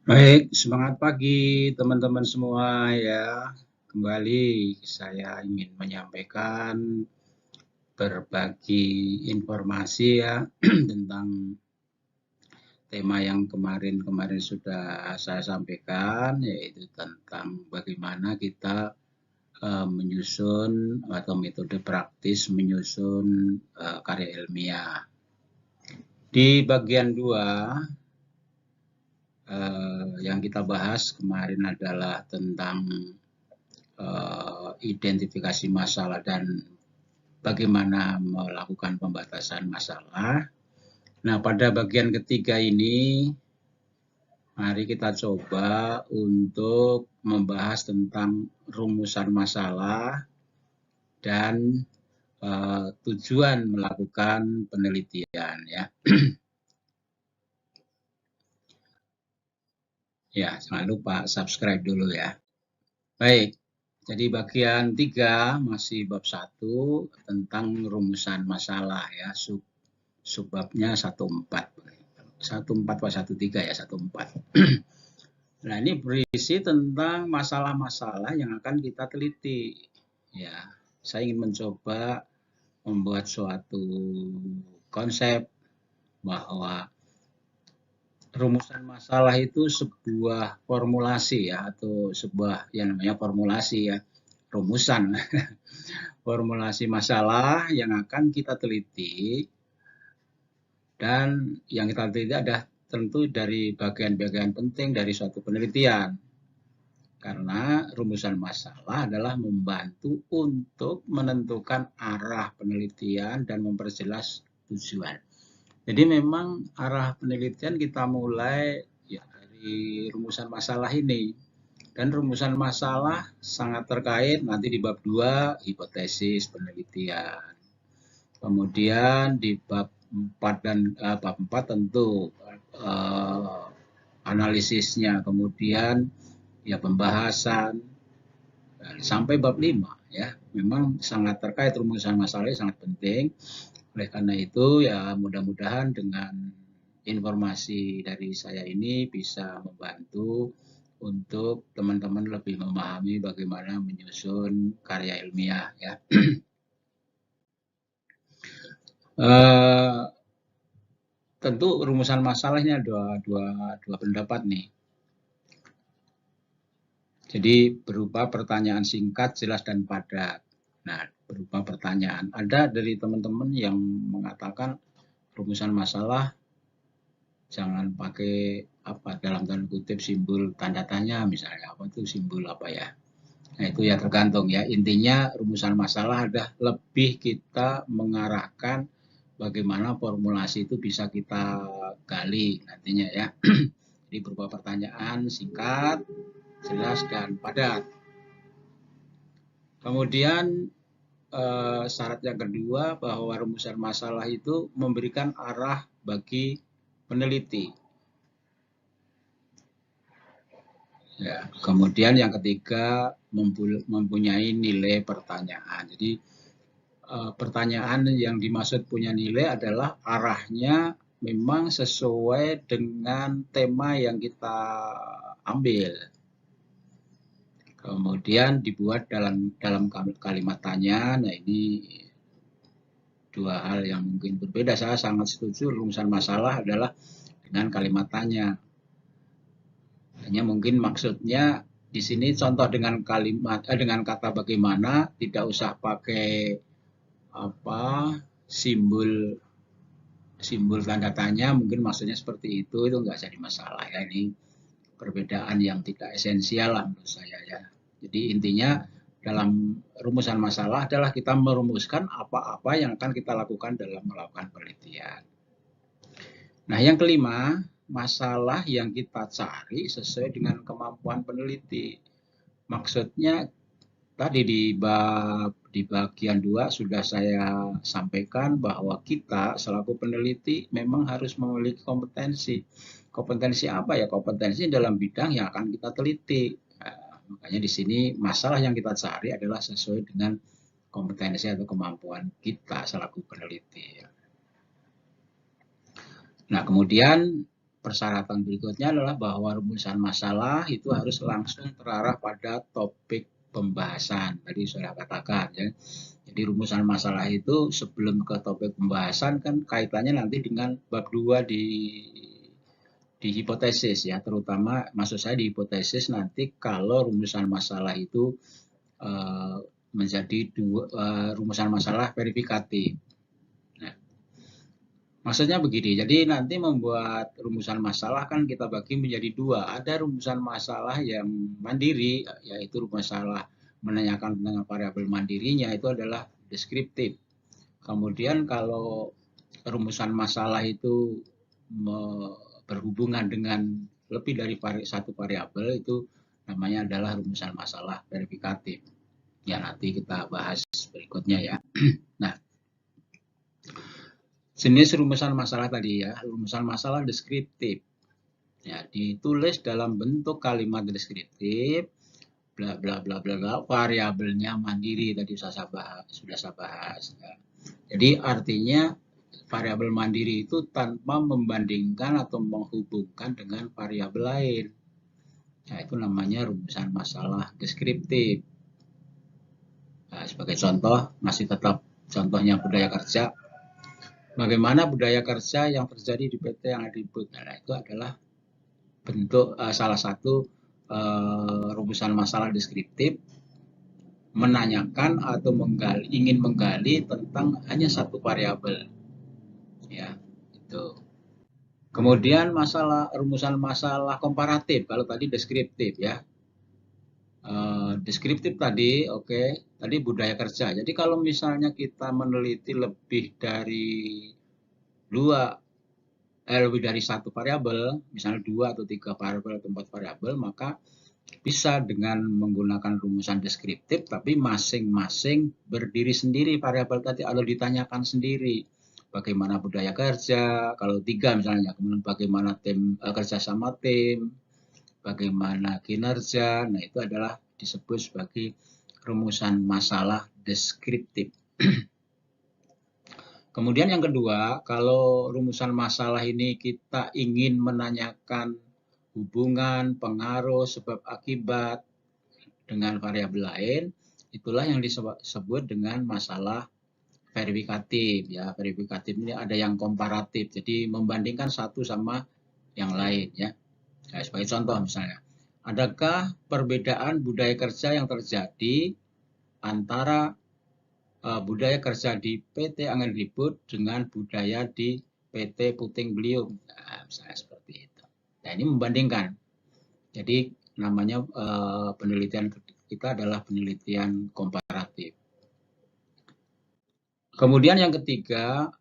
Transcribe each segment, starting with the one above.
Baik, semangat pagi teman-teman semua ya. Kembali saya ingin menyampaikan berbagi informasi ya tentang tema yang kemarin sudah saya sampaikan, yaitu tentang bagaimana kita menyusun atau metode praktis menyusun karya ilmiah. Di bagian 2 yang kita bahas kemarin adalah tentang identifikasi masalah dan bagaimana melakukan pembatasan masalah. Nah, pada bagian ketiga ini, mari kita coba untuk membahas tentang rumusan masalah dan tujuan melakukan penelitian ya. Ya, jangan lupa subscribe dulu ya. Baik, jadi bagian 3 masih bab 1 tentang rumusan masalah ya, subbabnya 14. 14 atau 13 ya, 14. Nah, ini berisi tentang masalah-masalah yang akan kita teliti. Ya, saya ingin mencoba membuat suatu konsep bahwa rumusan masalah itu sebuah formulasi ya, atau sebuah yang namanya formulasi ya, rumusan. Formulasi masalah yang akan kita teliti, dan yang kita teliti adalah tentu dari bagian-bagian penting dari suatu penelitian. Karena rumusan masalah adalah membantu untuk menentukan arah penelitian dan memperjelas tujuan. Jadi memang arah penelitian kita mulai ya dari rumusan masalah ini. Dan rumusan masalah sangat terkait nanti di bab 2 hipotesis penelitian. Kemudian di bab 4 dan bab 4 tentu analisisnya, kemudian ya pembahasan sampai bab 5 ya. Memang sangat terkait, rumusan masalahnya sangat penting. Oleh karena itu ya mudah-mudahan dengan informasi dari saya ini bisa membantu untuk teman-teman lebih memahami bagaimana menyusun karya ilmiah ya. Tentu rumusan masalahnya dua pendapat nih. Jadi berupa pertanyaan singkat, jelas dan padat. Nah, berupa pertanyaan. Ada dari teman-teman yang mengatakan rumusan masalah jangan pakai apa dalam tanda kutip simbol tanda tanya misalnya, apa itu simbol apa ya. Nah, itu ya tergantung ya. Intinya rumusan masalah adalah lebih kita mengarahkan bagaimana formulasi itu bisa kita gali nantinya ya. Jadi berupa pertanyaan singkat, jelas dan padat. Kemudian syarat yang kedua bahwa rumusan masalah itu memberikan arah bagi peneliti. Ya, kemudian yang ketiga mempunyai nilai pertanyaan. Jadi pertanyaan yang dimaksud punya nilai adalah arahnya memang sesuai dengan tema yang kita ambil. Kemudian dibuat dalam kalimat tanya. Nah, ini dua hal yang mungkin berbeda. Saya sangat setuju rumusan masalah adalah dengan kalimat tanya. Hanya mungkin maksudnya di sini contoh dengan kalimat dengan kata bagaimana, tidak usah pakai apa simbol tanda tanya, mungkin maksudnya seperti itu nggak jadi masalah ya. Ini perbedaan yang tidak esensial lah menurut saya ya. Jadi intinya dalam rumusan masalah adalah kita merumuskan apa-apa yang akan kita lakukan dalam melakukan penelitian. Nah, yang kelima, masalah yang kita cari sesuai dengan kemampuan peneliti. Maksudnya tadi di bagian 2 sudah saya sampaikan bahwa kita selaku peneliti memang harus memiliki kompetensi. Kompetensi apa ya? Kompetensi dalam bidang yang akan kita teliti. Nah, makanya di sini masalah yang kita cari adalah sesuai dengan kompetensi atau kemampuan kita selaku peneliti. Nah, kemudian persyaratan berikutnya adalah bahwa rumusan masalah itu harus langsung terarah pada topik pembahasan. Tadi saya katakan ya. Jadi rumusan masalah itu sebelum ke topik pembahasan kan kaitannya nanti dengan bab 2 di hipotesis ya, terutama maksud saya di hipotesis nanti kalau rumusan masalah itu menjadi rumusan masalah verifikatif. Maksudnya begini, jadi nanti membuat rumusan masalah kan kita bagi menjadi 2. Ada rumusan masalah yang mandiri, yaitu masalah menanyakan tentang variabel mandirinya, itu adalah deskriptif. Kemudian kalau rumusan masalah itu berhubungan dengan lebih dari satu variabel, itu namanya adalah rumusan masalah verifikatif. Ya, nanti kita bahas berikutnya ya. Nah, jenis rumusan masalah tadi ya, rumusan masalah deskriptif. Ya, ditulis dalam bentuk kalimat deskriptif, bla bla bla bla bla, variabelnya mandiri tadi sudah saya bahas. Ya. Jadi artinya variabel mandiri itu tanpa membandingkan atau menghubungkan dengan variabel lain. Nah, itu namanya rumusan masalah deskriptif. Nah, sebagai contoh, masih tetap contohnya budaya kerja. Bagaimana budaya kerja yang terjadi di PT yang ribut. Nah, itu adalah bentuk salah satu rumusan masalah deskriptif menanyakan atau ingin menggali tentang hanya satu variabel. Ya, itu. Kemudian rumusan masalah komparatif. Kalau tadi deskriptif ya. Deskriptif tadi, oke. Tadi budaya kerja. Jadi kalau misalnya kita meneliti lebih dari lebih dari satu variabel, misalnya 2 atau 3 variabel atau 4 variabel, maka bisa dengan menggunakan rumusan deskriptif, tapi masing-masing berdiri sendiri variabel tadi atau ditanyakan sendiri. Bagaimana budaya kerja, kalau 3 misalnya, kemudian bagaimana kerja sama tim, bagaimana kinerja, nah itu adalah disebut sebagai rumusan masalah deskriptif. Kemudian yang kedua, kalau rumusan masalah ini kita ingin menanyakan hubungan, pengaruh, sebab akibat dengan variabel lain, itulah yang disebut dengan masalah verifikatif. Ya, verifikatif ini ada yang komparatif, jadi membandingkan satu sama yang lain. Ya, nah, sebagai contoh misalnya, adakah perbedaan budaya kerja yang terjadi antara budaya kerja di PT Angin Ribut dengan budaya di PT Puting Beliung, nah, misalnya seperti itu. Nah, ini membandingkan. Jadi namanya penelitian kita adalah penelitian komparatif. Kemudian yang ketiga,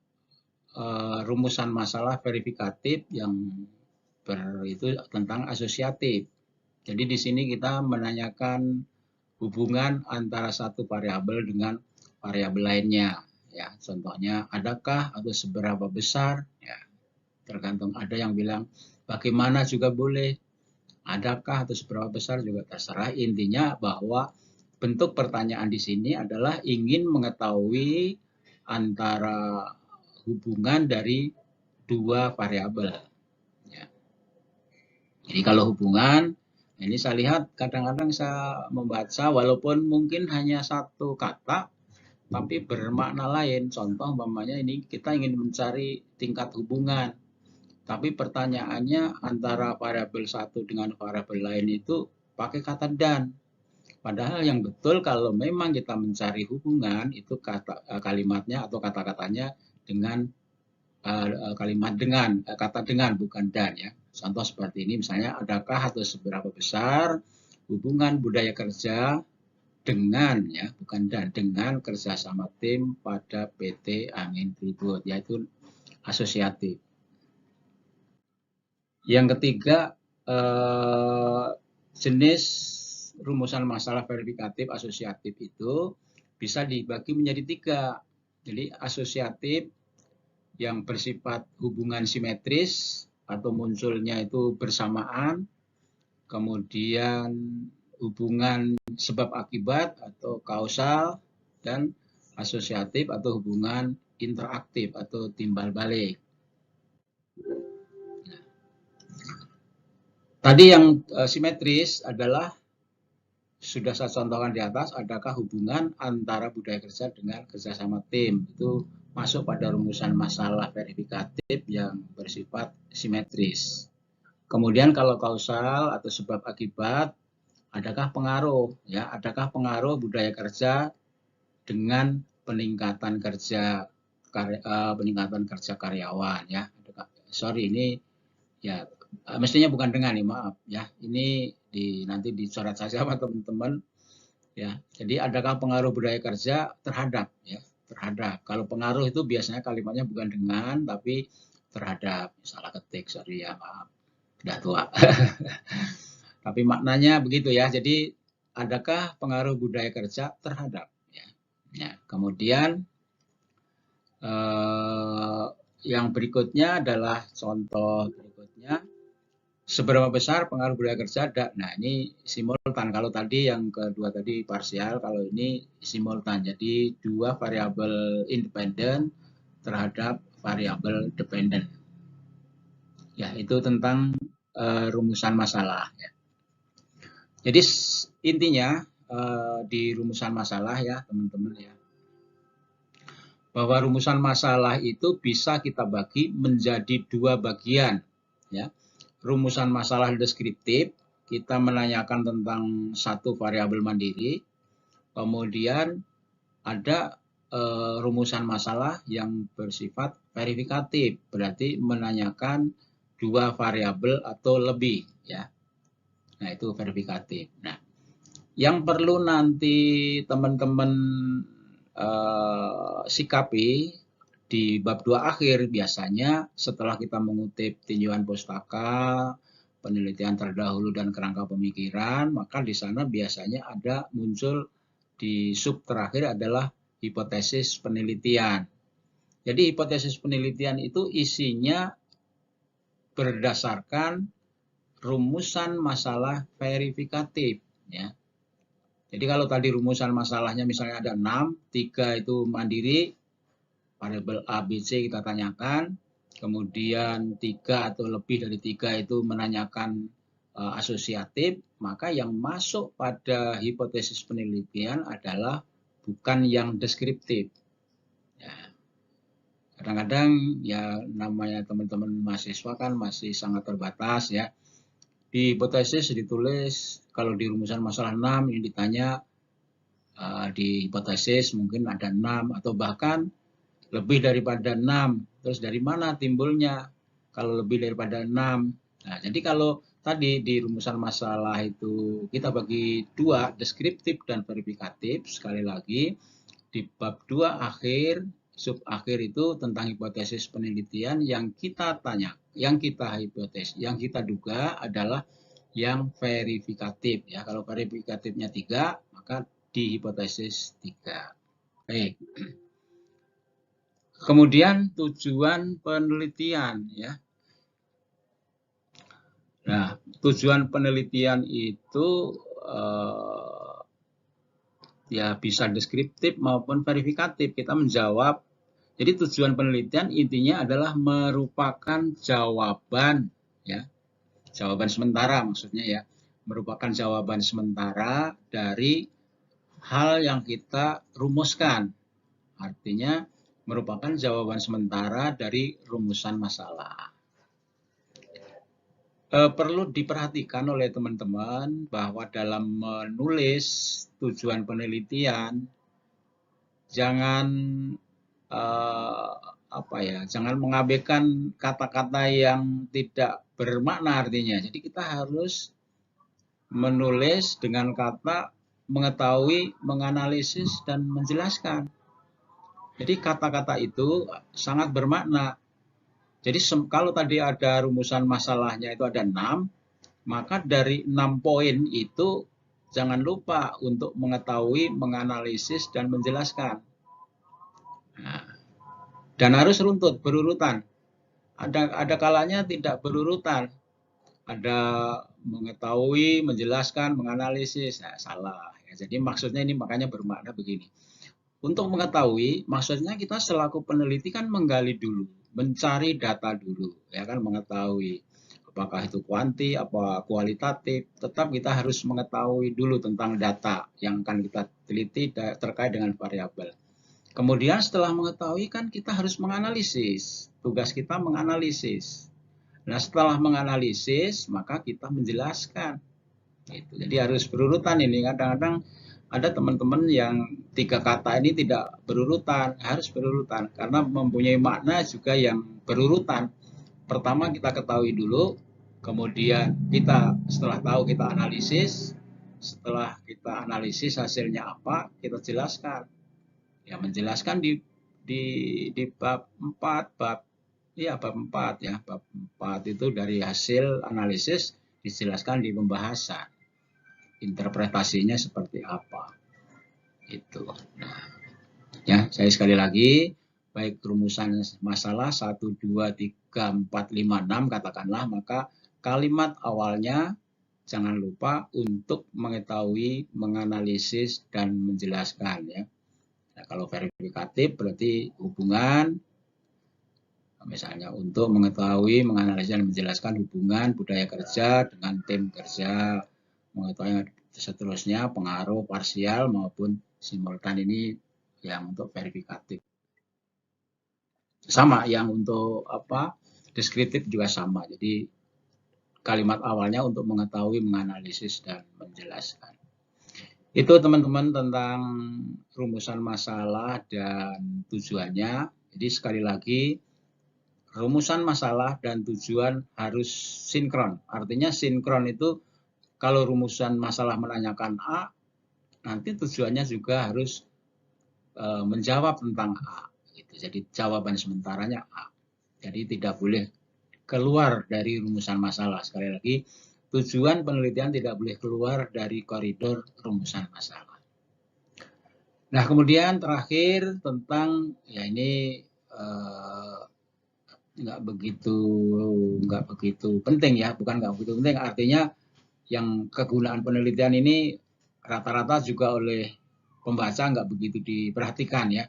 rumusan masalah verifikatif yang itu tentang asosiatif. Jadi di sini kita menanyakan hubungan antara satu variabel dengan variabel lainnya. Ya, contohnya adakah atau seberapa besar? Ya, tergantung, ada yang bilang bagaimana juga boleh, adakah atau seberapa besar juga terserah. Intinya bahwa bentuk pertanyaan di sini adalah ingin mengetahui antara hubungan dari dua variabel. Ya. Jadi kalau hubungan, ini saya lihat kadang-kadang saya membaca walaupun mungkin hanya satu kata, tapi bermakna lain. Contoh umpamanya ini kita ingin mencari tingkat hubungan, tapi pertanyaannya antara variabel satu dengan variabel lain itu pakai kata dan. Padahal yang betul kalau memang kita mencari hubungan itu kalimatnya atau kata-katanya dengan kalimat dengan, kata dengan bukan dan ya. Contoh seperti ini misalnya, adakah atau seberapa besar hubungan budaya kerja dengan ya, bukan dan, dengan kerjasama tim pada PT Angin Ribut, yaitu asosiatif. Yang ketiga, jenis rumusan masalah verifikatif asosiatif itu bisa dibagi menjadi 3. Jadi asosiatif yang bersifat hubungan simetris atau munculnya itu bersamaan, kemudian hubungan sebab akibat atau kausal, dan asosiatif atau hubungan interaktif atau timbal balik. Tadi yang simetris adalah sudah saya contohkan di atas, adakah hubungan antara budaya kerja dengan kerjasama tim? Itu masuk pada rumusan masalah verifikatif yang bersifat simetris. Kemudian kalau kausal atau sebab akibat, adakah pengaruh? Ya, adakah pengaruh budaya kerja dengan peningkatan kerja karyawan? Ya, sorry ini ya mestinya bukan dengan nih, maaf ya. Ini nanti dicoret saja sama teman-teman ya. Jadi adakah pengaruh budaya kerja terhadap ya, terhadap. Kalau pengaruh itu biasanya kalimatnya bukan dengan tapi terhadap. Salah ketik, sorry ya, maaf. Udah tua. Tapi maknanya begitu ya. Jadi adakah pengaruh budaya kerja terhadap ya. Ya, kemudian yang berikutnya adalah contoh berikutnya. Seberapa besar pengaruh budaya kerja ada? Nah, ini simultan. Kalau tadi yang kedua tadi parsial, kalau ini simultan. Jadi dua variabel independen terhadap variabel dependen. Ya, itu tentang rumusan masalah. Ya. Jadi intinya di rumusan masalah ya, teman-teman ya, bahwa rumusan masalah itu bisa kita bagi menjadi dua bagian. Ya. Rumusan masalah deskriptif, kita menanyakan tentang satu variabel mandiri. Kemudian ada rumusan masalah yang bersifat verifikatif, berarti menanyakan dua variabel atau lebih ya. Nah, itu verifikatif. Nah, yang perlu nanti teman-teman sikapi di bab 2 akhir biasanya setelah kita mengutip tinjauan pustaka, penelitian terdahulu dan kerangka pemikiran, maka di sana biasanya ada muncul di sub terakhir adalah hipotesis penelitian. Jadi hipotesis penelitian itu isinya berdasarkan rumusan masalah verifikatif ya. Jadi kalau tadi rumusan masalahnya misalnya ada 6, 3 itu mandiri, variabel A, B, C kita tanyakan, kemudian 3 atau lebih dari 3 itu menanyakan asosiatif, maka yang masuk pada hipotesis penelitian adalah bukan yang deskriptif. Ya. Kadang-kadang ya namanya teman-teman mahasiswa kan masih sangat terbatas ya. Di hipotesis ditulis kalau di rumusan masalah 6 ini ditanya di hipotesis mungkin ada 6 atau bahkan lebih daripada 6. Terus dari mana timbulnya kalau lebih daripada 6? Nah, jadi kalau tadi di rumusan masalah itu kita bagi dua, deskriptif dan verifikatif. Sekali lagi, di bab 2 akhir, sub akhir itu tentang hipotesis penelitian yang kita tanya, yang kita hipotesis, yang kita duga adalah yang verifikatif. Ya, kalau verifikatifnya 3, maka di hipotesis 3. Baik. Kemudian tujuan penelitian ya. Nah, tujuan penelitian itu ya bisa deskriptif maupun verifikatif. Kita menjawab. Jadi tujuan penelitian intinya adalah merupakan jawaban ya. Jawaban sementara maksudnya ya. Merupakan jawaban sementara dari hal yang kita rumuskan. Artinya merupakan jawaban sementara dari rumusan masalah. Perlu diperhatikan oleh teman-teman bahwa dalam menulis tujuan penelitian jangan jangan mengabaikan kata-kata yang tidak bermakna artinya. Jadi kita harus menulis dengan kata mengetahui, menganalisis dan menjelaskan. Jadi kata-kata itu sangat bermakna. Jadi kalau tadi ada rumusan masalahnya itu ada 6, maka dari 6 poin itu jangan lupa untuk mengetahui, menganalisis, dan menjelaskan. Nah, dan harus runtut, berurutan. Ada kalanya tidak berurutan. Ada mengetahui, menjelaskan, menganalisis. Nah, salah. Ya, jadi maksudnya ini makanya bermakna begini. Untuk mengetahui, maksudnya kita selaku peneliti kan menggali dulu, mencari data dulu, ya kan, mengetahui apakah itu kuanti, apa kualitatif, tetap kita harus mengetahui dulu tentang data yang akan kita teliti terkait dengan variabel. Kemudian setelah mengetahui kan kita harus menganalisis, tugas kita menganalisis. Nah setelah menganalisis maka kita menjelaskan. Jadi harus berurutan ini, kadang-kadang ada teman-teman yang 3 kata ini tidak berurutan, harus berurutan karena mempunyai makna juga yang berurutan. Pertama kita ketahui dulu, kemudian kita setelah tahu kita analisis, setelah kita analisis hasilnya apa, kita jelaskan. Ya menjelaskan di bab 4, bab 4 ya, bab 4 itu dari hasil analisis dijelaskan di pembahasan. Interpretasinya seperti apa. Itu. Nah, ya, saya sekali lagi baik rumusan masalah 1, 2, 3, 4, 5, 6 katakanlah, maka kalimat awalnya jangan lupa untuk mengetahui, menganalisis, dan menjelaskan ya. Nah, kalau verifikatif berarti hubungan, misalnya untuk mengetahui, menganalisis, dan menjelaskan hubungan budaya kerja dengan tim kerja, mengetahui seterusnya pengaruh parsial maupun simultan ini yang untuk verifikatif. Sama yang untuk deskriptif juga sama. Jadi kalimat awalnya untuk mengetahui, menganalisis, dan menjelaskan. Itu teman-teman tentang rumusan masalah dan tujuannya. Jadi sekali lagi, rumusan masalah dan tujuan harus sinkron. Artinya sinkron itu kalau rumusan masalah menanyakan A, nanti tujuannya juga harus menjawab tentang A. Jadi jawaban sementaranya A. Jadi tidak boleh keluar dari rumusan masalah. Sekali lagi, tujuan penelitian tidak boleh keluar dari koridor rumusan masalah. Nah, kemudian terakhir tentang ya ini nggak begitu penting ya, bukan nggak begitu penting. Artinya yang kegunaan penelitian ini rata-rata juga oleh pembaca nggak begitu diperhatikan ya.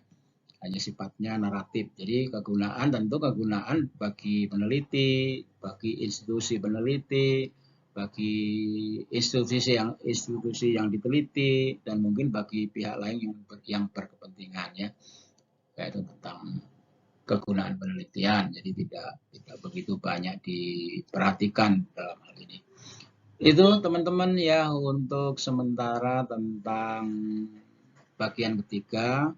Hanya sifatnya naratif. Jadi kegunaan tentu kegunaan bagi peneliti, bagi institusi peneliti, bagi institusi yang diteliti, dan mungkin bagi pihak lain yang berkepentingan ya, yaitu tentang kegunaan penelitian. Jadi tidak begitu banyak diperhatikan dalam hal ini. Itu teman-teman ya untuk sementara tentang bagian ketiga,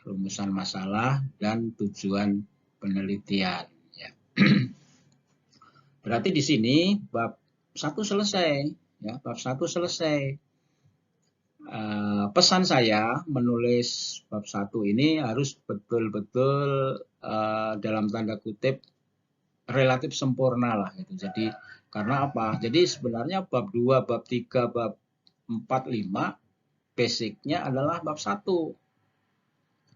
rumusan masalah dan tujuan penelitian. Ya. Berarti di sini bab 1 selesai. Ya, bab 1 selesai. Pesan saya menulis bab 1 ini harus betul-betul dalam tanda kutip relatif sempurna lah. Gitu. Jadi karena apa? Jadi sebenarnya bab 2, bab 3, bab 4, 5 basicnya adalah bab 1.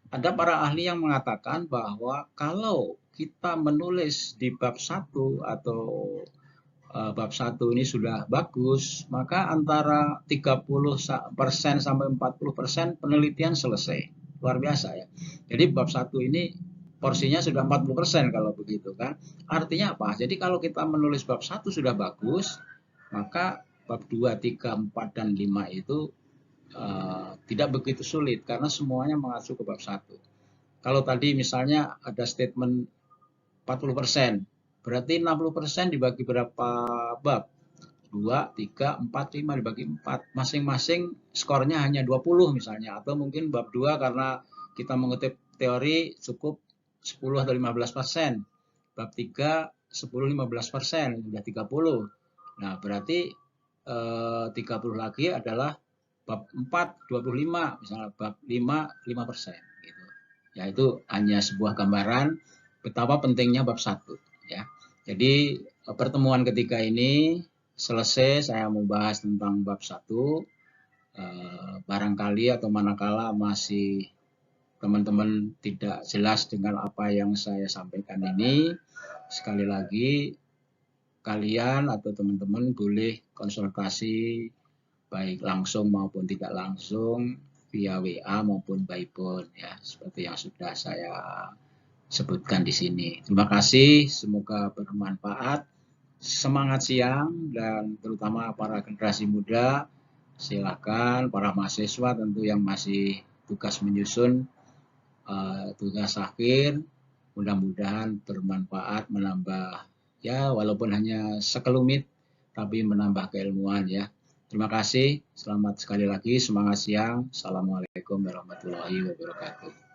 Ada para ahli yang mengatakan bahwa kalau kita menulis di bab 1 atau bab 1 ini sudah bagus, maka antara 30% sampai 40% penelitian selesai. Luar biasa ya. Jadi bab 1 ini porsinya sudah 40% kalau begitu kan. Artinya apa? Jadi kalau kita menulis bab 1 sudah bagus, maka bab 2, 3, 4, dan 5 itu tidak begitu sulit karena semuanya mengacu ke bab 1. Kalau tadi misalnya ada statement 40%, berarti 60% dibagi berapa bab? 2, 3, 4, 5 dibagi 4. Masing-masing skornya hanya 20 misalnya. Atau mungkin bab 2 karena kita mengutip teori cukup 10 atau 15%. Bab 3, 10-15%, sudah 30. Nah, berarti 30 lagi adalah bab 4, 25, misalnya bab 5, 5%. Gitu. Ya, itu hanya sebuah gambaran betapa pentingnya bab 1. Ya. Jadi, pertemuan ketiga ini selesai saya mau bahas tentang bab 1. Barangkali atau manakala masih teman-teman tidak jelas dengan apa yang saya sampaikan ini, sekali lagi kalian atau teman-teman boleh konsultasi baik langsung maupun tidak langsung via WA maupun by phone ya, seperti yang sudah saya sebutkan di sini. Terima kasih, semoga bermanfaat. semangat siang, dan terutama para generasi muda, silakan para mahasiswa tentu yang masih tugas menyusun tugas akhir, mudah-mudahan bermanfaat, menambah ya walaupun hanya sekelumit tapi menambah keilmuan ya. Terima kasih, selamat sekali lagi, semangat siang. Assalamualaikum warahmatullahi wabarakatuh.